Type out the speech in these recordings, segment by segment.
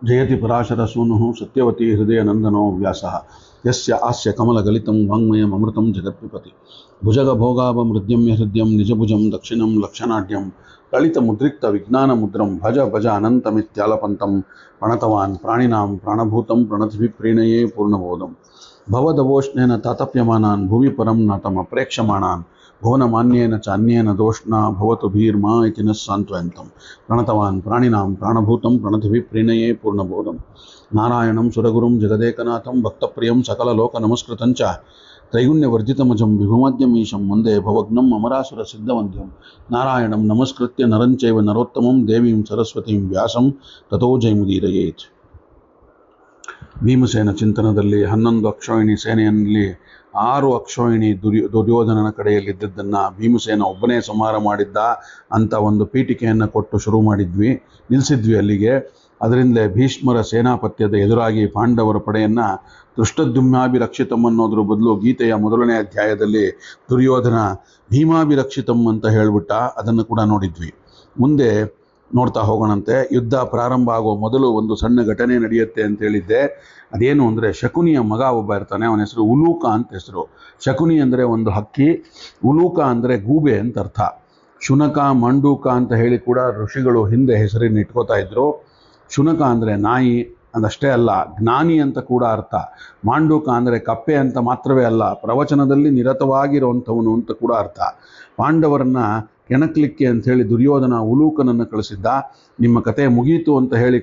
ಜಯತಿ ಪರಾಶರಸೂನುಃ ಸತ್ಯವತಿ ಹೃದಯನಂದನೋ ವ್ಯಾಸಃ ಯಸ್ಯ ಆಸ್ಯ ಕಮಲಗಲಿತಂ ವಾङ्ಮಯಂ ಅಮೃತಂ ಜಗತ್ಪಿಬತಿ ಭುಜಗಭೋಗಾಭಮೃದ್ಯಮ್ಯ ಹೃದ್ಯಂ ನಿಜಭುಜಂ ದಕ್ಷಿಣಂ ಲಕ್ಷಣಾಢ್ಯಂ ಲಲಿತಮುದ್ರಿಕ್ತ ವಿಜ್ಞಾನಮುದ್ರಂ ಭಜ ಭಜ ಅನಂತಮಿತ್ಯಾಲಪಂತಂ ಪ್ರಣತವಾನ್ ಪ್ರಾಣಿನಾಂ ಪ್ರಾಣಭೂತಂ ಪ್ರಣತಿಭಿಪ್ರೀಣಯೇ ಪೂರ್ಣಬೋಧಂ ಭವದವೋಷ್ಣೇನ ತಾತಪ್ಯಮಾನಾನ್ ಭುವಿ ಪರಂ ನಾತಮ ಪ್ರೇಕ್ಷಮಾಣಾನ್ ಭುವನಮಾನ್ಯೇನ ಚಾನ್ಯೇನ ದೋಷ್ಣಾ ಭವತು ಭೀರ್ಮಾ ಇತಿ ನ ಸಾಂತ್ವಯಂತಂ ಪ್ರಣತವಾನ್ ಪ್ರಾಣಿನಾಂ ಪ್ರಾಣಭೂತಂ ಪ್ರಣತಿಭಿಪ್ರೀಣಯೇ ಪೂರ್ಣಬೋಧಂ ನಾರಾಯಣಂ ಸುರಗುರುಂ ಜಗದೇಕನಾಥಂ ಭಕ್ತಪ್ರಿಯಂ ಸಕಲಲೋಕ ನಮಸ್ಕೃತಂಚ ತ್ರೈಗುಣ್ಯವರ್ಜಿತಮಜಂ ವಿಭುಮಾದ್ಯಮೀಶಂ ವಂದೇ ಭವಗ್ನಂ ಅಮರಾಸುರ ಸಿದ್ಧವಂದ್ಯಂ ನಾರಾಯಣಂ ನಮಸ್ಕೃತ್ಯ ನರಂಚೈವ ನರೋತ್ತಮಂ ದೇವೀಂ ಸರಸ್ವತೀಂ ವ್ಯಾಸಂ ತಥೋ ಜಯಮುದೀರಯೇತ್. ಭೀಮಸೇನ ಚಿಂತನದಲ್ಲಿ 11 ಅಕ್ಷೋಹಿಣಿ ಸೇನೆಯಲ್ಲಿ 6 ಅಕ್ಷೋಹಿಣಿ ದುರ್ಯೋಧನನ ಕಡೆಯಲ್ಲಿದ್ದದ್ದನ್ನು ಭೀಮಸೇನ ಒಬ್ಬನೇ ಸಂಹಾರ ಮಾಡಿದ್ದ ಅಂತ ಒಂದು ಪೀಠಿಕೆಯನ್ನು ಕೊಟ್ಟು ಶುರು ಮಾಡಿದ್ವಿ, ನಿಲ್ಲಿಸಿದ್ವಿ ಅಲ್ಲಿಗೆ. ಅದರಿಂದಲೇ ಭೀಷ್ಮರ ಸೇನಾಪತ್ಯದ ಎದುರಾಗಿ ಪಾಂಡವರ ಪಡೆಯನ್ನು ದೃಷ್ಟದ್ಯುಮ್ನಾಭಿರಕ್ಷಿತಂ ಅನ್ನೋದ್ರ ಬದಲು ಗೀತೆಯ ಮೊದಲನೇ ಅಧ್ಯಾಯದಲ್ಲಿ ದುರ್ಯೋಧನ ಭೀಮಾಭಿರಕ್ಷಿತಂ ಅಂತ ಹೇಳಿಬಿಟ್ಟ. ಅದನ್ನು ಕೂಡ ನೋಡಿದ್ವಿ. ಮುಂದೆ ನೋಡ್ತಾ ಹೋಗೋಣಂತೆ. ಯುದ್ಧ ಪ್ರಾರಂಭ ಆಗೋ ಮೊದಲು ಒಂದು ಸಣ್ಣ ಘಟನೆ ನಡೆಯುತ್ತೆ ಅಂತ ಹೇಳಿದ್ದೆ. ಅದೇನು ಅಂದರೆ, ಶಕುನಿಯ ಮಗ ಒಬ್ಬ ಇರ್ತಾನೆ, ಅವನ ಹೆಸರು ಉಲೂಕ ಅಂತ ಹೆಸರು. ಶಕುನಿ ಅಂದರೆ ಒಂದು ಹಕ್ಕಿ, ಉಲೂಕ ಅಂದರೆ ಗೂಬೆ ಅಂತ ಅರ್ಥ. ಶುನಕ ಮಂಡೂಕ ಅಂತ ಹೇಳಿ ಕೂಡ ಋಷಿಗಳು ಹಿಂದೆ ಹೆಸರನ್ನು ಇಟ್ಕೋತಾ ಇದ್ರು. ಶುನಕ ಅಂದರೆ ನಾಯಿ ಅದಷ್ಟೇ ಅಲ್ಲ, ಜ್ಞಾನಿ ಅಂತ ಕೂಡ ಅರ್ಥ. ಮಾಂಡೂಕ ಅಂದರೆ ಕಪ್ಪೆ ಅಂತ ಮಾತ್ರವೇ ಅಲ್ಲ, ಪ್ರವಚನದಲ್ಲಿ ನಿರತವಾಗಿರುವಂಥವನು ಅಂತ ಕೂಡ ಅರ್ಥ. ಪಾಂಡವರನ್ನ ಕೆಣಕ್ಲಿಕ್ಕೆ ಅಂಥೇಳಿ ದುರ್ಯೋಧನ ಉಲೂಕನನ್ನು ಕಳಿಸಿದ್ದ. ನಿಮ್ಮ ಕತೆ ಮುಗೀತು ಅಂತ ಹೇಳಿ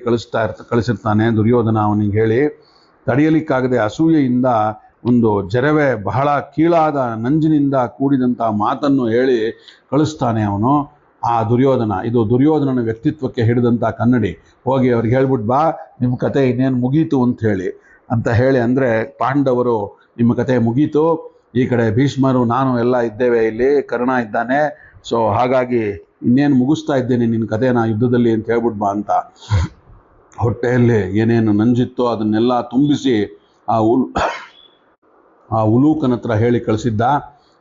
ಕಳಿಸಿರ್ತಾನೆ ದುರ್ಯೋಧನ. ಅವನಿಗೆ ಹೇಳಿ ತಡೆಯಲಿಕ್ಕಾಗದೆ ಅಸೂಯೆಯಿಂದ ಒಂದು ಜರವೆ ಬಹಳ ಕೀಳಾದ ನಂಜಿನಿಂದ ಕೂಡಿದಂಥ ಮಾತನ್ನು ಹೇಳಿ ಕಳಿಸ್ತಾನೆ ಅವನು, ಆ ದುರ್ಯೋಧನ. ಇದು ದುರ್ಯೋಧನನ ವ್ಯಕ್ತಿತ್ವಕ್ಕೆ ಹಿಡಿದಂಥ ಕನ್ನಡಿ. ಹೋಗಿ ಅವ್ರಿಗೆ ಹೇಳ್ಬಿಟ್ಟು ಬಾ, ನಿಮ್ಮ ಕತೆ ಇನ್ನೇನು ಮುಗೀತು ಅಂತ ಹೇಳಿ ಅಂದರೆ, ಪಾಂಡವರು ನಿಮ್ಮ ಕತೆ ಮುಗೀತು, ಈ ಕಡೆ ಭೀಷ್ಮರು ನಾನು ಎಲ್ಲ ಇದ್ದೇವೆ, ಇಲ್ಲಿ ಕರ್ಣ ಇದ್ದಾನೆ, ಸೊ ಹಾಗಾಗಿ ಇನ್ನೇನು ಮುಗಿಸ್ತಾ ಇದ್ದೇನೆ ನಿನ್ನ ಕಥೆನ ಯುದ್ಧದಲ್ಲಿ ಅಂತ ಹೇಳ್ಬಿಟ್ಟು ಬಾ ಅಂತ ಹೊಟ್ಟೆಯಲ್ಲಿ ಏನೇನು ನಂಜಿತ್ತೋ ಅದನ್ನೆಲ್ಲ ತುಂಬಿಸಿ ಆ ಉಲೂಕನ ಹತ್ರ ಹೇಳಿ ಕಳಿಸಿದ್ದ.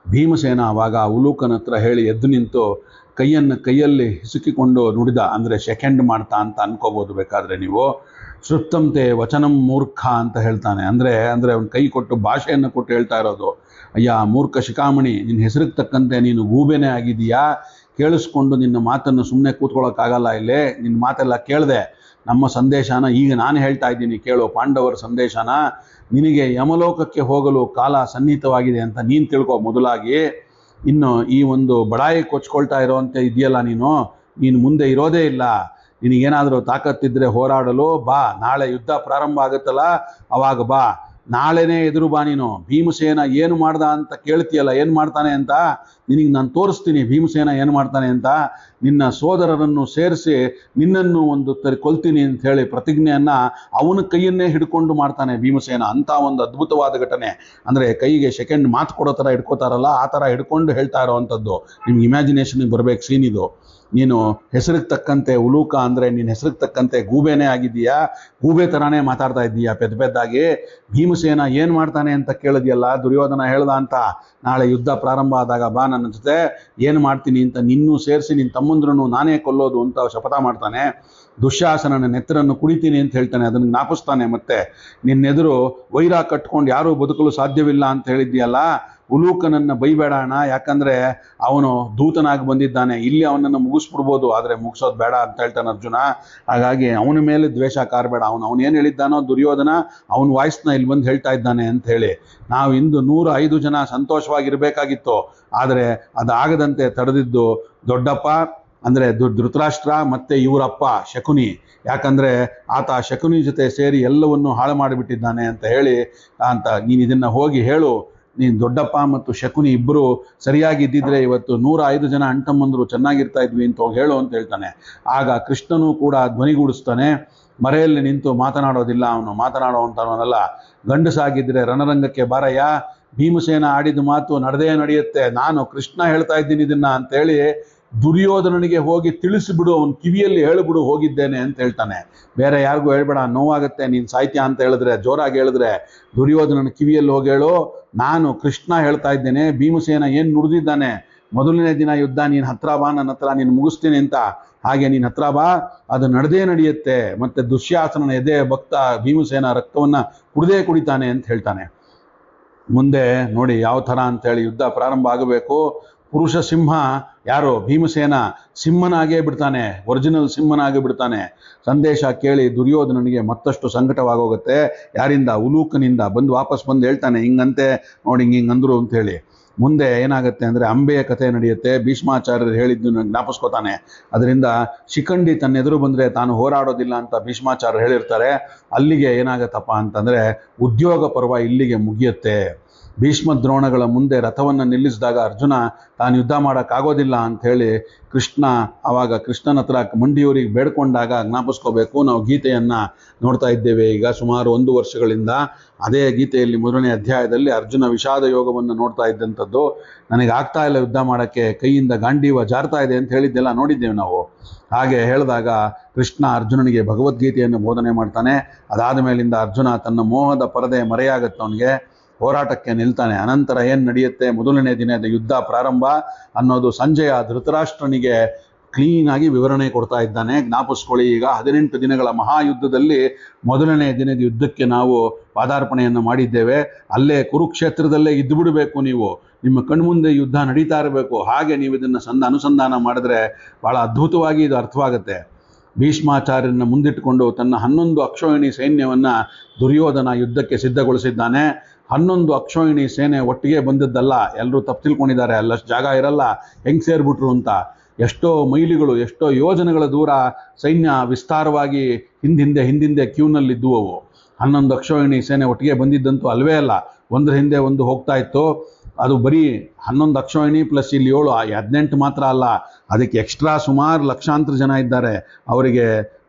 ಭೀಮಸೇನ ಆವಾಗ ಆ ಉಲೂಕನ ಹತ್ರ ಹೇಳಿ ಎದ್ದು ನಿಂತು ಕೈಯಲ್ಲಿ ಹಿಸುಕಿಕೊಂಡು ನುಡಿದ. ಅಂದರೆ ಸೆಕೆಂಡ್ ಮಾಡ್ತಾ ಅಂತ ಅನ್ಕೋಬೋದು ಬೇಕಾದರೆ ನೀವು. ಶ್ರುಪ್ತಂತೆ ವಚನಂ ಮೂರ್ಖ ಅಂತ ಹೇಳ್ತಾನೆ. ಅಂದರೆ ಅವನು ಕೈ ಕೊಟ್ಟು ಭಾಷೆಯನ್ನು ಕೊಟ್ಟು ಹೇಳ್ತಾ ಇರೋದು, ಅಯ್ಯ ಮೂರ್ಖ ಶಿಖಾಮಣಿ, ನಿನ್ನ ಹೆಸರಿಗೆ ತಕ್ಕಂತೆ ನೀನು ಗೂಬೆನೇ ಆಗಿದೀಯಾ, ಕೇಳಿಸ್ಕೊಂಡು ನಿನ್ನ ಮಾತನ್ನು ಸುಮ್ಮನೆ ಕೂತ್ಕೊಳ್ಳೋಕ್ಕಾಗಲ್ಲ. ಇಲ್ಲೇ ನಿನ್ನ ಮಾತೆಲ್ಲ ಕೇಳಿದೆ, ನಮ್ಮ ಸಂದೇಶನ ಈಗ ನಾನು ಹೇಳ್ತಾ ಇದ್ದೀನಿ ಕೇಳು. ಪಾಂಡವರ ಸಂದೇಶನ, ನಿನಗೆ ಯಮಲೋಕಕ್ಕೆ ಹೋಗಲು ಕಾಲ ಸನ್ನಿಹಿತವಾಗಿದೆ ಅಂತ ನೀನು ತಿಳ್ಕೊ ಮೊದಲಾಗಿ. ಇನ್ನು ಈ ಒಂದು ಬಡಾಯಿ ಕೊಚ್ಕೊಳ್ತಾ ಇರೋವಂತೆ ಇದೆಯಲ್ಲ ನೀನು ಮುಂದೆ ಇರೋದೇ ಇಲ್ಲ. ನಿನಗೇನಾದರೂ ತಾಕತ್ತಿದ್ರೆ ಹೋರಾಡಲು ಬಾ, ನಾಳೆ ಯುದ್ಧ ಪ್ರಾರಂಭ ಆಗುತ್ತಲ್ಲ ಅವಾಗ ಬಾ, ನಾಳೆನೇ ಎದುರು ಬಾ. ನೀನು ಭೀಮಸೇನ ಏನು ಮಾಡ್ದ ಅಂತ ಕೇಳ್ತೀಯಲ್ಲ, ಏನು ಮಾಡ್ತಾನೆ ಅಂತ ನಿನಗೆ ನಾನು ತೋರಿಸ್ತೀನಿ. ಭೀಮಸೇನ ಏನು ಮಾಡ್ತಾನೆ ಅಂತ, ನಿನ್ನ ಸೋದರರನ್ನು ಸೇರಿಸಿ ನಿನ್ನನ್ನು ಒಂದು ಕೊಲ್ತೀನಿ ಅಂತ ಹೇಳಿ ಪ್ರತಿಜ್ಞೆಯನ್ನು ಅವನ ಕೈಯನ್ನೇ ಹಿಡ್ಕೊಂಡು ಮಾಡ್ತಾನೆ ಭೀಮಸೇನ. ಅಂತ ಒಂದು ಅದ್ಭುತವಾದ ಘಟನೆ. ಅಂದರೆ ಕೈಗೆ ಸೆಕೆಂಡ್ ಮಾತು ಕೊಡೋ ಥರ ಹಿಡ್ಕೋತಾರಲ್ಲ, ಆ ಥರ ಹಿಡ್ಕೊಂಡು ಹೇಳ್ತಾ ಇರೋವಂಥದ್ದು. ನಿಮ್ಗೆ ಇಮ್ಯಾಜಿನೇಷನ್ಗೆ ಬರಬೇಕು ಸೀನ್ ಇದು. ನೀನು ಹೆಸರಿಗೆ ತಕ್ಕಂತೆ ಉಲೂಕ ಅಂದರೆ ನಿನ್ನ ಹೆಸರಿಗೆ ತಕ್ಕಂತೆ ಗೂಬೆನೇ ಆಗಿದೆಯಾ, ಗೂಬೆ ಥರನೇ ಮಾತಾಡ್ತಾ ಇದ್ದೀಯಾ ಪೆದ್ದಾಗಿ. ಭೀಮಸೇನ ಏನು ಮಾಡ್ತಾನೆ ಅಂತ ಕೇಳಿದೆಯಲ್ಲ, ದುರ್ಯೋಧನ ಹೇಳ್ದ ಅಂತ, ನಾಳೆ ಯುದ್ಧ ಪ್ರಾರಂಭ ಆದಾಗ ಬಾ ನನ್ನ ಜೊತೆ, ಏನು ಮಾಡ್ತೀನಿ ಅಂತ ನಿನ್ನೂ ಸೇರಿಸಿ ನಿನ್ನ ತಮ್ಮಂದ್ರನ್ನು ನಾನೇ ಕೊಲ್ಲೋದು ಅಂತ ಶಪಥ ಮಾಡ್ತಾನೆ. ದುಶ್ಯಾಸನನ ನೆತ್ತರನ್ನು ಕುಡಿತೀನಿ ಅಂತ ಹೇಳ್ತಾನೆ, ಅದನ್ನು ಜ್ಞಾಪಿಸ್ತಾನೆ. ಮತ್ತೆ ನಿನ್ನೆದುರು ವೈರ ಕಟ್ಕೊಂಡು ಯಾರೂ ಬದುಕಲು ಸಾಧ್ಯವಿಲ್ಲ ಅಂತ ಹೇಳಿದ್ದೀಯಲ್ಲ, ಉಲೂಕನನ್ನು ಬೈಬೇಡ ಅಣ್ಣ, ಯಾಕಂದರೆ ಅವನು ದೂತನಾಗಿ ಬಂದಿದ್ದಾನೆ, ಇಲ್ಲಿ ಅವನನ್ನು ಮುಗಿಸ್ಬಿಡ್ಬೋದು, ಆದರೆ ಮುಗಿಸೋದು ಬೇಡ ಅಂತ ಹೇಳ್ತಾನೆ ಅರ್ಜುನ. ಹಾಗಾಗಿ ಅವನ ಮೇಲೆ ದ್ವೇಷ ಕಾರಬೇಡ. ಅವನೇನು ಹೇಳಿದ್ದಾನೋ ದುರ್ಯೋಧನ, ಅವನ ವಾಯ್ಸ್ನ ಇಲ್ಲಿ ಬಂದು ಹೇಳ್ತಾ ಇದ್ದಾನೆ ಅಂತ ಹೇಳಿ. ನಾವು ಇಂದು 105 ಜನ ಸಂತೋಷವಾಗಿರಬೇಕಾಗಿತ್ತು, ಆದರೆ ಅದಾಗದಂತೆ ತಡೆದಿದ್ದು ದೊಡ್ಡಪ್ಪ ಅಂದರೆ ಧೃತರಾಷ್ಟ್ರ ಮತ್ತು ಇವರಪ್ಪ ಶಕುನಿ. ಯಾಕಂದರೆ ಆತ ಶಕುನಿ ಜೊತೆ ಸೇರಿ ಎಲ್ಲವನ್ನು ಹಾಳು ಮಾಡಿಬಿಟ್ಟಿದ್ದಾನೆ ಅಂತ ಹೇಳಿ ನೀನು ಇದನ್ನು ಹೋಗಿ ಹೇಳು. ನೀನು ದೊಡ್ಡಪ್ಪ ಮತ್ತು ಶಕುನಿ ಇಬ್ಬರು ಸರಿಯಾಗಿ ಇದ್ದಿದ್ರೆ ಇವತ್ತು 105 ಜನ ಅಣ್ತಮ್ಮಂದರು ಚೆನ್ನಾಗಿರ್ತಾ ಇದ್ವಿ ಅಂತ ಹೋಗಿ ಹೇಳು ಅಂತ ಹೇಳ್ತಾನೆ. ಆಗ ಕೃಷ್ಣನೂ ಕೂಡ ಧ್ವನಿಗೂಡಿಸ್ತಾನೆ. ಮರೆಯಲ್ಲಿ ನಿಂತು ಮಾತನಾಡೋದಿಲ್ಲ ಅವನು, ಮಾತನಾಡುವಂಥವನಲ್ಲ. ಗಂಡಸಾಗಿದ್ದರೆ ರಣರಂಗಕ್ಕೆ ಬಾರಯ್ಯ, ಭೀಮಸೇನ ಆಡಿದ ಮಾತು ನಡೆಯುತ್ತೆ, ನಾನು ಕೃಷ್ಣ ಹೇಳ್ತಾ ಇದ್ದೀನಿ ಇದನ್ನು ಅಂತೇಳಿ ದುರ್ಯೋಧನನಿಗೆ ಹೋಗಿ ತಿಳಿಸಿಬಿಡು, ಅವನ ಕಿವಿಯಲ್ಲಿ ಹೇಳಿಬಿಡು ಹೋಗಿದ್ದೇನೆ ಅಂತ ಹೇಳ್ತಾನೆ. ಬೇರೆ ಯಾರಿಗೂ ಹೇಳ್ಬೇಡ, ನೋವಾಗುತ್ತೆ, ನೀನು ಸಾಹಿತ್ಯ ಅಂತ ಹೇಳಿದ್ರೆ, ಜೋರಾಗಿ ಹೇಳಿದ್ರೆ ದುರ್ಯೋಧನನ ಕಿವಿಯಲ್ಲಿ ಹೋಗಿ ಹೇಳು, ನಾನು ಕೃಷ್ಣ ಹೇಳ್ತಾ ಇದ್ದೇನೆ, ಭೀಮಸೇನ ಏನು ನುಡಿದಿದ್ದಾನೆ, ಮೊದಲನೇ ದಿನ ಯುದ್ಧ ನೀನು ಹತ್ರ ಬಾ, ನನ್ನ ಹತ್ರ ನೀನು ಮುಗಿಸ್ತೀನಿ ಅಂತ ಹಾಗೆ ನೀನು ಹತ್ರ ಬಾ, ಅದು ನಡೆದೇ ನಡೆಯುತ್ತೆ. ಮತ್ತೆ ದುಶ್ಯಾಸನನ ಎದೆ ಭಕ್ತ ಭೀಮಸೇನ ರಕ್ತವನ್ನ ಕುಡಿತಾನೆ ಅಂತ ಹೇಳ್ತಾನೆ. ಮುಂದೆ ನೋಡಿ ಯಾವ ಥರ ಅಂತೇಳಿ ಯುದ್ಧ ಪ್ರಾರಂಭ ಆಗಬೇಕು. ಪುರುಷ ಸಿಂಹ ಯಾರೋ ಭೀಮಸೇನ ಸಿಂಹನಾಗೇ ಬಿಡ್ತಾನೆ, ಒರಿಜಿನಲ್ ಸಿಂಹನಾಗಿ ಬಿಡ್ತಾನೆ. ಸಂದೇಶ ಕೇಳಿ ದುರ್ಯೋಧನನಿಗೆ ಮತ್ತಷ್ಟು ಸಂಕಟವಾಗೋಗುತ್ತೆ. ಯಾರಿಂದ? ಉಲೂಕನಿಂದ ವಾಪಸ್ ಬಂದು ಹೇಳ್ತಾನೆ, ಹಿಂಗಂತೆ ನೋಡಿ, ಹಿಂಗಂದ್ರು ಅಂತ ಹೇಳಿ. ಮುಂದೆ ಏನಾಗುತ್ತೆ ಅಂದರೆ ಅಂಬೆಯ ಕಥೆ ನಡೆಯುತ್ತೆ. ಭೀಷ್ಮಾಚಾರ್ಯರು ಹೇಳಿದ್ದು ಜ್ಞಾಪಿಸ್ಕೋತಾನೆ. ಅದರಿಂದ ಶಿಖಂಡಿ ತನ್ನ ಎದುರು ಬಂದರೆ ತಾನು ಹೋರಾಡೋದಿಲ್ಲ ಅಂತ ಭೀಷ್ಮಾಚಾರ್ಯರು ಹೇಳಿರ್ತಾರೆ. ಅಲ್ಲಿಗೆ ಏನಾಗತ್ತಪ್ಪ ಅಂತಂದರೆ ಉದ್ಯೋಗ ಪರ್ವ ಇಲ್ಲಿಗೆ ಮುಗಿಯುತ್ತೆ. ಭೀಷ್ಮ ದ್ರೋಣಗಳ ಮುಂದೆ ರಥವನ್ನು ನಿಲ್ಲಿಸಿದಾಗ ಅರ್ಜುನ ತಾನು ಯುದ್ಧ ಮಾಡೋಕ್ಕಾಗೋದಿಲ್ಲ ಅಂಥೇಳಿ ಆವಾಗ ಕೃಷ್ಣನ ಹತ್ರ ಮಂಡಿಯೂರಿಗೆ ಬೇಡ್ಕೊಂಡಾಗ ಜ್ಞಾಪಿಸ್ಕೋಬೇಕು. ನಾವು ಗೀತೆಯನ್ನು ನೋಡ್ತಾ ಇದ್ದೇವೆ ಈಗ ಸುಮಾರು 1 ವರ್ಷಗಳಿಂದ. ಅದೇ ಗೀತೆಯಲ್ಲಿ 1ನೇ ಅಧ್ಯಾಯದಲ್ಲಿ ಅರ್ಜುನ ವಿಷಾದ ಯೋಗವನ್ನು ನೋಡ್ತಾ ಇದ್ದಂಥದ್ದು. ನನಗೆ ಆಗ್ತಾ ಇಲ್ಲ ಯುದ್ಧ ಮಾಡೋಕ್ಕೆ, ಕೈಯಿಂದ ಗಾಂಡೀವ ಜಾರ್ತಾ ಇದೆ ಅಂತ ಹೇಳಿದ್ದೆಲ್ಲ ನೋಡಿದ್ದೇವೆ ನಾವು. ಹಾಗೆ ಹೇಳಿದಾಗ ಕೃಷ್ಣ ಅರ್ಜುನನಿಗೆ ಭಗವದ್ಗೀತೆಯನ್ನು ಬೋಧನೆ ಮಾಡ್ತಾನೆ. ಅದಾದ ಮೇಲಿಂದ ಅರ್ಜುನ ತನ್ನ ಮೋಹದ ಪರದೆ ಮರೆಯಾಗತ್ತೆ, ಅವನಿಗೆ ಹೋರಾಟಕ್ಕೆ ನಿಲ್ತಾನೆ. ಅನಂತರ ಏನು ನಡೆಯುತ್ತೆ? 1ನೇ ದಿನದ ಯುದ್ಧ ಪ್ರಾರಂಭ ಅನ್ನೋದು ಸಂಜಯ ಧೃತರಾಷ್ಟ್ರನಿಗೆ ಕ್ಲೀನಾಗಿ ವಿವರಣೆ ಕೊಡ್ತಾ ಇದ್ದಾನೆ. ಜ್ಞಾಪಿಸ್ಕೊಳ್ಳಿ, ಈಗ 18 ದಿನಗಳ ಮಹಾಯುದ್ಧದಲ್ಲಿ 1ನೇ ದಿನದ ಯುದ್ಧಕ್ಕೆ ನಾವು ಪಾದಾರ್ಪಣೆಯನ್ನು ಮಾಡಿದ್ದೇವೆ. ಅಲ್ಲೇ ಕುರುಕ್ಷೇತ್ರದಲ್ಲೇ ಇದ್ದು ಬಿಡಬೇಕು ನೀವು, ನಿಮ್ಮ ಕಣ್ಮುಂದೆ ಯುದ್ಧ ನಡೀತಾ ಇರಬೇಕು. ಹಾಗೆ ನೀವು ಇದನ್ನು ಅನುಸಂಧಾನ ಮಾಡಿದ್ರೆ ಭಾಳ ಅದ್ಭುತವಾಗಿ ಇದು ಅರ್ಥವಾಗುತ್ತೆ. ಭೀಷ್ಮಾಚಾರ್ಯರನ್ನು ಮುಂದಿಟ್ಟುಕೊಂಡು ತನ್ನ 11 ಅಕ್ಷೋಹಿಣಿ ಸೈನ್ಯವನ್ನು ದುರ್ಯೋಧನ ಯುದ್ಧಕ್ಕೆ ಸಿದ್ಧಗೊಳಿಸಿದ್ದಾನೆ. 11 ಅಕ್ಷೋಹಿಣಿ ಸೇನೆ ಒಟ್ಟಿಗೆ ಬಂದದ್ದಲ್ಲ, ಎಲ್ಲರೂ ತಪ್ಪು ತಿಳ್ಕೊಂಡಿದ್ದಾರೆ. ಅಲ್ಲಷ್ಟು ಜಾಗ ಇರಲ್ಲ, ಹೆಂಗೆ ಸೇರಿಬಿಟ್ರು ಅಂತ. ಎಷ್ಟೋ ಮೈಲಿಗಳು, ಎಷ್ಟೋ ಯೋಜನೆಗಳ ದೂರ ಸೈನ್ಯ ವಿಸ್ತಾರವಾಗಿ ಹಿಂದಿಂದೆ ಕ್ಯೂನಲ್ಲಿದ್ದುವು. 11 ಅಕ್ಷೋಹಿಣಿ ಸೇನೆ ಒಟ್ಟಿಗೆ ಬಂದಿದ್ದಂತೂ ಅಲ್ವೇ ಅಲ್ಲ, ಒಂದ್ರ ಹಿಂದೆ ಒಂದು ಹೋಗ್ತಾ ಇತ್ತು. ಅದು ಬರೀ 11 ಅಕ್ಷೋಹಿಣಿ ಪ್ಲಸ್ ಇಲ್ಲಿ 7, 18 ಮಾತ್ರ ಅಲ್ಲ, ಅದಕ್ಕೆ ಎಕ್ಸ್ಟ್ರಾ ಸುಮಾರು ಲಕ್ಷಾಂತರ ಜನ ಇದ್ದಾರೆ. ಅವರಿಗೆ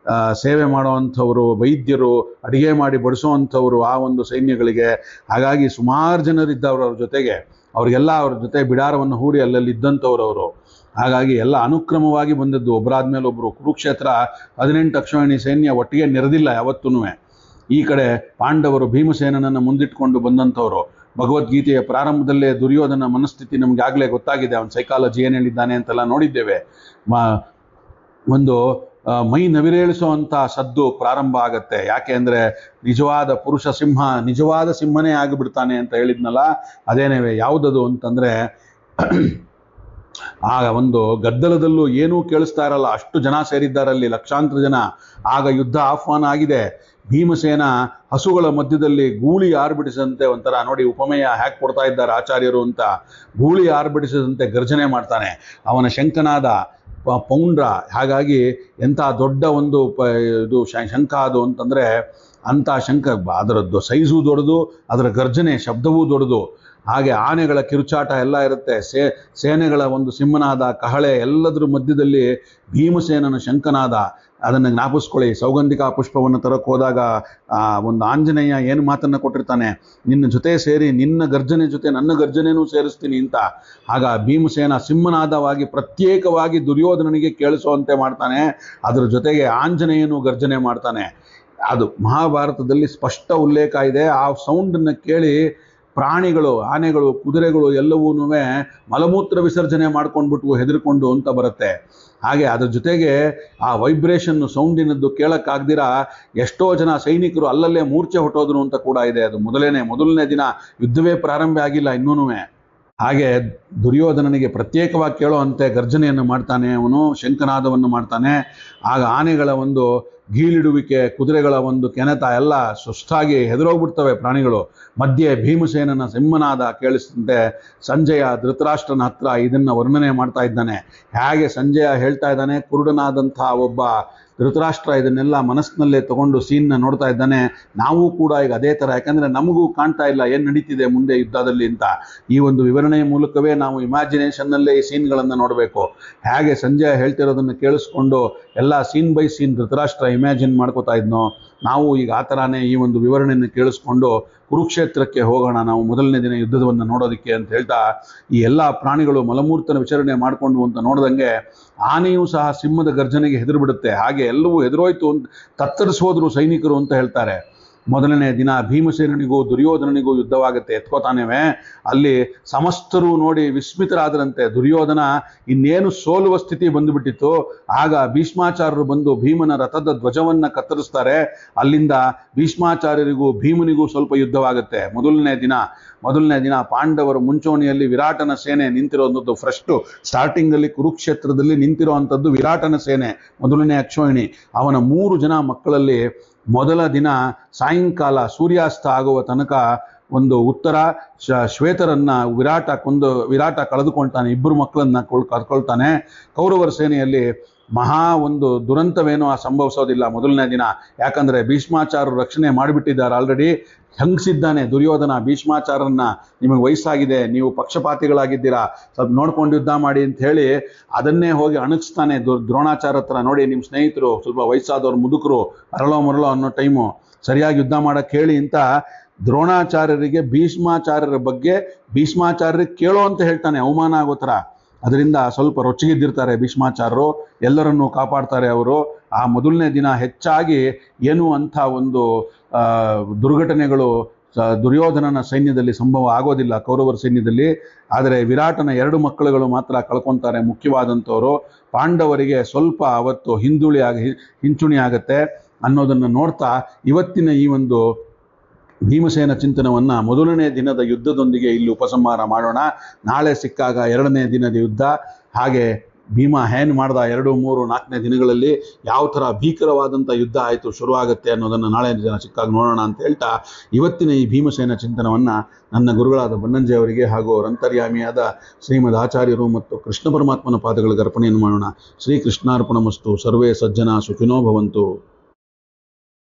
ಸೇವೆ ಮಾಡೋವಂಥವ್ರು, ವೈದ್ಯರು, ಅಡಿಗೆ ಮಾಡಿ ಬಡಿಸೋವಂಥವ್ರು ಆ ಒಂದು ಸೈನ್ಯಗಳಿಗೆ. ಹಾಗಾಗಿ ಸುಮಾರು ಜನರಿದ್ದವರು ಅವ್ರ ಜೊತೆಗೆ. ಅವ್ರಿಗೆಲ್ಲ ಅವ್ರ ಜೊತೆ ಬಿಡಾರವನ್ನು ಹೂಡಿ ಅಲ್ಲಲ್ಲಿ ಇದ್ದಂಥವ್ರು ಅವರು. ಹಾಗಾಗಿ ಎಲ್ಲ ಅನುಕ್ರಮವಾಗಿ ಬಂದದ್ದು, ಒಬ್ಬರಾದ್ಮೇಲೆ ಒಬ್ಬರು. ಕುರುಕ್ಷೇತ್ರ 18 ಅಕ್ಷೋಹಿಣಿ ಸೈನ್ಯ ಒಟ್ಟಿಗೆ ನೆರೆದಿಲ್ಲ ಯಾವತ್ತೂ. ಈ ಕಡೆ ಪಾಂಡವರು ಭೀಮಸೇನನನ್ನು ಮುಂದಿಟ್ಕೊಂಡು ಬಂದಂಥವ್ರು. ಭಗವದ್ಗೀತೆಯ ಪ್ರಾರಂಭದಲ್ಲೇ ದುರ್ಯೋಧನ ಮನಸ್ಥಿತಿ ನಮ್ಗೆ ಆಗಲೇ ಗೊತ್ತಾಗಿದೆ. ಅವನ ಸೈಕಾಲಜಿ ಏನು ಹೇಳಿದ್ದಾನೆ ಅಂತೆಲ್ಲ ನೋಡಿದ್ದೇವೆ. ಒಂದು ಮೈ ನವಿರೇಳಿಸುವಂಥ ಸದ್ದು ಪ್ರಾರಂಭ ಆಗತ್ತೆ. ಯಾಕೆ ಅಂದರೆ ನಿಜವಾದ ಪುರುಷ ಸಿಂಹ ನಿಜವಾದ ಸಿಂಹನೇ ಆಗಿಬಿಡ್ತಾನೆ ಅಂತ ಹೇಳಿದ್ನಲ್ಲ, ಅದೇನೇವೆ ಯಾವುದದು ಅಂತಂದರೆ ಆಗ ಒಂದು ಗದ್ದಲದಲ್ಲೂ ಏನೂ ಕೇಳಿಸ್ತಾ ಇರಲ್ಲ, ಅಷ್ಟು ಜನ ಸೇರಿದ್ದಾರಲ್ಲಿ, ಲಕ್ಷಾಂತರ ಜನ. ಆಗ ಯುದ್ಧ ಆಹ್ವಾನ ಆಗಿದೆ. ಭೀಮಸೇನ ಹಸುಗಳ ಮಧ್ಯದಲ್ಲಿ ಗೂಳಿ ಆರ್ಬಿಡಿಸದಂತೆ, ಒಂಥರ ನೋಡಿ ಉಪಮೇಯ ಹ್ಯಾಕ್ ಕೊಡ್ತಾ ಇದ್ದಾರೆ ಆಚಾರ್ಯರು ಅಂತ, ಗೂಳಿ ಆರ್ಬಿಡಿಸದಂತೆ ಗರ್ಜನೆ ಮಾಡ್ತಾನೆ. ಅವನ ಶಂಖನಾದ ಪೌಂಡ್ರ. ಹಾಗಾಗಿ ಎಂಥ ದೊಡ್ಡ ಒಂದು ಇದು ಶಂಖ ಅದು ಅಂತಂದರೆ, ಅಂಥ ಶಂಖ, ಅದರದ್ದು ಸೈಜು ದೊಡ್ಡದು, ಅದರ ಗರ್ಜನೆ ಶಬ್ದವೂ ದೊಡ್ಡದು. ಹಾಗೆ ಆನೆಗಳ ಕಿರುಚಾಟ ಎಲ್ಲ ಇರುತ್ತೆ. ಸೇನೆಗಳ ಒಂದು ಸಿಂಹನಾದ, ಕಹಳೆ, ಎಲ್ಲದರ ಮಧ್ಯದಲ್ಲಿ ಭೀಮಸೇನನ ಶಂಖನಾದ. ಅದನ್ನು ಜ್ಞಾಪಿಸ್ಕೊಳ್ಳಿ. ಸೌಗಂಧಿಕಾ ಪುಷ್ಪವನ್ನು ತರಕ್ಕೆ ಹೋದಾಗ ಒಂದು ಆಂಜನೇಯ ಏನು ಮಾತನ್ನು ಕೊಟ್ಟಿರ್ತಾನೆ, ನಿನ್ನ ಜೊತೆ ಸೇರಿ ನಿನ್ನ ಗರ್ಜನೆ ಜೊತೆ ನನ್ನ ಗರ್ಜನೆನೂ ಸೇರಿಸ್ತೀನಿ ಅಂತ. ಆಗ ಭೀಮಸೇನ ಸಿಂಹನಾದವಾಗಿ ಪ್ರತ್ಯೇಕವಾಗಿ ದುರ್ಯೋಧನನಿಗೆ ಕೇಳಿಸುವಂತೆ ಮಾಡ್ತಾನೆ. ಅದರ ಜೊತೆಗೆ ಆಂಜನೇಯನು ಗರ್ಜನೆ ಮಾಡ್ತಾನೆ. ಅದು ಮಹಾಭಾರತದಲ್ಲಿ ಸ್ಪಷ್ಟ ಉಲ್ಲೇಖ ಇದೆ. ಆ ಸೌಂಡನ್ನು ಕೇಳಿ ಪ್ರಾಣಿಗಳು, ಆನೆಗಳು, ಕುದುರೆಗಳು ಎಲ್ಲವೂ ಮಲಮೂತ್ರ ವಿಸರ್ಜನೆ ಮಾಡ್ಕೊಂಡ್ಬಿಟ್ಟು ಹೆದರ್ಕೊಂಡು ಅಂತ ಬರುತ್ತೆ. ಹಾಗೆ ಅದ್ರ ಜೊತೆಗೆ ಆ ವೈಬ್ರೇಷನ್ನು ಸೌಂಡಿನದ್ದು ಕೇಳಕ್ಕಾಗ್ದಿರ ಎಷ್ಟೋ ಜನ ಸೈನಿಕರು ಅಲ್ಲಲ್ಲೇ ಮೂರ್ಛೆ ಹೊಟ್ಟೋದ್ರು ಅಂತ ಕೂಡ ಇದೆ. ಅದು ಮೊದಲನೇ ದಿನ ಯುದ್ಧವೇ ಪ್ರಾರಂಭ ಆಗಿಲ್ಲ ಇನ್ನೂ. ಹಾಗೆ ದುರ್ಯೋಧನನಿಗೆ ಪ್ರತ್ಯೇಕವಾಗಿ ಕೇಳೋ ಅಂತೆ ಗರ್ಜನೆಯನ್ನು ಮಾಡ್ತಾನೆ, ಅವನು ಶಂಖನಾದವನ್ನು ಮಾಡ್ತಾನೆ. ಆಗ ಆನೆಗಳ ಒಂದು ಗೀಳಿಡುವಿಕೆ, ಕುದುರೆಗಳ ಒಂದು ಕೆನೆತ ಎಲ್ಲ ಸುಷ್ಟಾಗಿ ಹೆದರೋಗ್ಬಿಡ್ತವೆ ಪ್ರಾಣಿಗಳು. ಮಧ್ಯೆ ಭೀಮಸೇನನ ಸಿಂಹನಾದ ಕೇಳಿಸ್ತಂತೆ. ಸಂಜಯ ಧೃತರಾಷ್ಟ್ರನ ಹತ್ರ ಇದನ್ನು ವರ್ಣನೆ ಮಾಡ್ತಾ ಇದ್ದಾನೆ. ಹೇಗೆ ಸಂಜಯ ಹೇಳ್ತಾ ಇದ್ದಾನೆ, ಕುರುಡನಾದಂಥ ಒಬ್ಬ ಧೃತರಾಷ್ಟ್ರ ಇದನ್ನೆಲ್ಲ ಮನಸ್ಸಿನಲ್ಲೇ ತಗೊಂಡು ಸೀನ್ನ ನೋಡ್ತಾ ಇದ್ದಾನೆ. ನಾವು ಕೂಡ ಈಗ ಅದೇ ಥರ, ಯಾಕಂದರೆ ನಮಗೂ ಕಾಣ್ತಾ ಇಲ್ಲ ಏನು ನಡೀತಿದೆ ಮುಂದೆ ಯುದ್ಧದಲ್ಲಿ ಅಂತ. ಈ ಒಂದು ವಿವರಣೆಯ ಮೂಲಕವೇ ನಾವು ಇಮ್ಯಾಜಿನೇಷನ್ನಲ್ಲೇ ಈ ಸೀನ್ಗಳನ್ನು ನೋಡಬೇಕು. ಹೇಗೆ ಸಂಜಯ ಹೇಳ್ತಿರೋದನ್ನು ಕೇಳಿಸ್ಕೊಂಡು ಎಲ್ಲ scene by scene Dhritarashtra imagine ಮಾಡ್ಕೋತಾ ಇದ್ನೋ, ನಾವು ಈಗ ಆ ಥರನೇ ಈ ಒಂದು ವಿವರಣೆಯನ್ನು ಕೇಳಿಸ್ಕೊಂಡು ಕುರುಕ್ಷೇತ್ರಕ್ಕೆ ಹೋಗೋಣ ನಾವು 1ನೇ ದಿನ ಯುದ್ಧವನ್ನು ನೋಡೋದಕ್ಕೆ ಅಂತ ಹೇಳ್ತಾ, ಈ ಎಲ್ಲ ಪ್ರಾಣಿಗಳು ಮಲಮೂರ್ತನ ವಿಚಾರಣೆ ಮಾಡಿಕೊಂಡು ಅಂತ ನೋಡ್ದಂಗೆ ಆನೆಯೂ ಸಹ ಸಿಂಹದ ಗರ್ಜನೆಗೆ ಹೆದರು ಬಿಡುತ್ತೆ. ಹಾಗೆ ಎಲ್ಲವೂ ಹೆದರೋಯ್ತು ಅಂತ ತತ್ತರಿಸೋದ್ರು ಸೈನಿಕರು ಅಂತ ಹೇಳ್ತಾರೆ. ಮೊದಲನೇ ದಿನ ಭೀಮಸೇನಿಗೂ ದುರ್ಯೋಧನನಿಗೂ ಯುದ್ಧವಾಗುತ್ತೆ, ಎತ್ಕೋತಾನೇವೆ. ಅಲ್ಲಿ ಸಮಸ್ತರು ನೋಡಿ ವಿಸ್ಮಿತರಾದರಂತೆ. ದುರ್ಯೋಧನ ಇನ್ನೇನು ಸೋಲುವ ಸ್ಥಿತಿ ಬಂದುಬಿಟ್ಟಿತ್ತು. ಆಗ ಭೀಷ್ಮಾಚಾರ್ಯರು ಬಂದು ಭೀಮನ ರಥದ ಧ್ವಜವನ್ನ ಕತ್ತರಿಸ್ತಾರೆ. ಅಲ್ಲಿಂದ ಭೀಷ್ಮಾಚಾರ್ಯರಿಗೂ ಭೀಮನಿಗೂ ಸ್ವಲ್ಪ ಯುದ್ಧವಾಗುತ್ತೆ. ಮೊದಲನೇ ದಿನ ಪಾಂಡವರು ಮುಂಚೂಣಿಯಲ್ಲಿ ವಿರಾಟನ ಸೇನೆ ನಿಂತಿರುವಂಥದ್ದು. ಸ್ಟಾರ್ಟಿಂಗ್ ಅಲ್ಲಿ ಕುರುಕ್ಷೇತ್ರದಲ್ಲಿ ನಿಂತಿರುವಂಥದ್ದು ವಿರಾಟನ ಸೇನೆ, ಮೊದಲನೇ ಅಕ್ಷೋಹಿಣಿ. ಅವನ 3 ಜನ ಮಕ್ಕಳಲ್ಲಿ ಮೊದಲ ದಿನ ಸಾಯಂಕಾಲ ಸೂರ್ಯಾಸ್ತ ಆಗುವ ತನಕ ಒಂದು ಉತ್ತರ ಶ್ವೇತರನ್ನ ವಿರಾಟ ಕಳೆದುಕೊಳ್ತಾನೆ. 2 ಮಕ್ಕಳನ್ನ ಕಳ್ಕೊಳ್ತಾನೆ. ಕೌರವರ ಸೇನೆಯಲ್ಲಿ ಮಹಾ ಒಂದು ದುರಂತವೇನೋ ಸಂಭವಿಸೋದಿಲ್ಲ ಮೊದಲನೇ ದಿನ. ಯಾಕಂದ್ರೆ ಭೀಷ್ಮಾಚಾರ್ಯರು ರಕ್ಷಣೆ ಮಾಡಿಬಿಟ್ಟಿದ್ದಾರೆ ಆಲ್ರೆಡಿ. ಹಂಗಿಸಿದ್ದಾನೆ ದುರ್ಯೋಧನ ಭೀಷ್ಮಾಚಾರ್ಯರನ್ನ, ನಿಮಗೆ ವಯಸ್ಸಾಗಿದೆ, ನೀವು ಪಕ್ಷಪಾತಿಗಳಾಗಿದ್ದೀರಾ, ಸ್ವಲ್ಪ ನೋಡ್ಕೊಂಡು ಯುದ್ಧ ಮಾಡಿ ಅಂತ ಹೇಳಿ ಅದನ್ನೇ ಹೋಗಿ ಅಣಗಿಸ್ತಾನೆ ದ್ರೋಣಾಚಾರ್ಯ ಹತ್ರ. ನೋಡಿ, ನಿಮ್ಮ ಸ್ನೇಹಿತರು ಸ್ವಲ್ಪ ವಯಸ್ಸಾದವ್ರು, ಮುದುಕರು, ಅರಳೋ ಮರಳೋ ಅನ್ನೋ ಟೈಮು, ಸರಿಯಾಗಿ ಯುದ್ಧ ಮಾಡಕ್ಕೆ ಹೇಳಿ ಅಂತ ದ್ರೋಣಾಚಾರ್ಯರಿಗೆ ಭೀಷ್ಮಾಚಾರ್ಯರ ಬಗ್ಗೆ ಭೀಷ್ಮಾಚಾರ್ಯರಿಗೆ ಕೇಳೋ ಅಂತ ಹೇಳ್ತಾನೆ, ಅವಮಾನ ಆಗೋ ಥರ. ಅದರಿಂದ ಸ್ವಲ್ಪ ರೊಚ್ಚಿಗಿದ್ದಿರ್ತಾರೆ ಭೀಷ್ಮಾಚಾರ್ಯರು, ಎಲ್ಲರನ್ನೂ ಕಾಪಾಡ್ತಾರೆ ಅವರು. ಆ ಮೊದಲನೇ ದಿನ ಹೆಚ್ಚಾಗಿ ಏನು ಅಂಥ ಒಂದು ದುರ್ಘಟನೆಗಳು ದುರ್ಯೋಧನನ ಸೈನ್ಯದಲ್ಲಿ ಸಂಭವ ಆಗೋದಿಲ್ಲ, ಕೌರವರ ಸೈನ್ಯದಲ್ಲಿ. ಆದರೆ ವಿರಾಟನ 2 ಮಕ್ಕಳುಗಳು ಮಾತ್ರ ಕಳ್ಕೊತಾರೆ, ಮುಖ್ಯವಾದಂಥವರು. ಪಾಂಡವರಿಗೆ ಸ್ವಲ್ಪ ಅವತ್ತು ಹಿಂಚುಣಿ ಆಗತ್ತೆ ಅನ್ನೋದನ್ನು ನೋಡ್ತಾ ಇವತ್ತಿನ ಈ ಒಂದು ಭೀಮಸೇನ ಚಿಂತನವನ್ನ ಮೊದಲನೇ ದಿನದ ಯುದ್ಧದೊಂದಿಗೆ ಇಲ್ಲಿ ಉಪಸಂಹಾರ ಮಾಡೋಣ. ನಾಳೆ ಸಿಕ್ಕಾಗ 2ನೇ ದಿನದ ಯುದ್ಧ, ಹಾಗೆ ಭೀಮ ಏನ್ ಮಾಡ್ದ 2, 3, 4ನೇ ದಿನಗಳಲ್ಲಿ ಯಾವ ಥರ ಭೀಕರವಾದಂಥ ಯುದ್ಧ ಆಯಿತು, ಶುರುವಾಗುತ್ತೆ ಅನ್ನೋದನ್ನು ನಾಳೆ ದಿನ ಸಿಕ್ಕಾಗ ನೋಡೋಣ ಅಂತ ಹೇಳ್ತಾ ಇವತ್ತಿನ ಈ ಭೀಮಸೇನ ಚಿಂತನವನ್ನು ನನ್ನ ಗುರುಗಳಾದ ಬನ್ನಂಜೆ ಅವರಿಗೆ ಹಾಗೂ ಅವರ ಅಂತರ್ಯಾಮಿಯಾದ ಶ್ರೀಮದ್ ಆಚಾರ್ಯರು ಮತ್ತು ಕೃಷ್ಣ ಪರಮಾತ್ಮನ ಪಾದಗಳಿಗೆ ಅರ್ಪಣೆಯನ್ನು ಮಾಡೋಣ. ಶ್ರೀ ಕೃಷ್ಣಾರ್ಪಣಮಸ್ತು. ಸರ್ವೇ ಸಜ್ಜನ ಸುಖಿನೋ ಭವಂತು.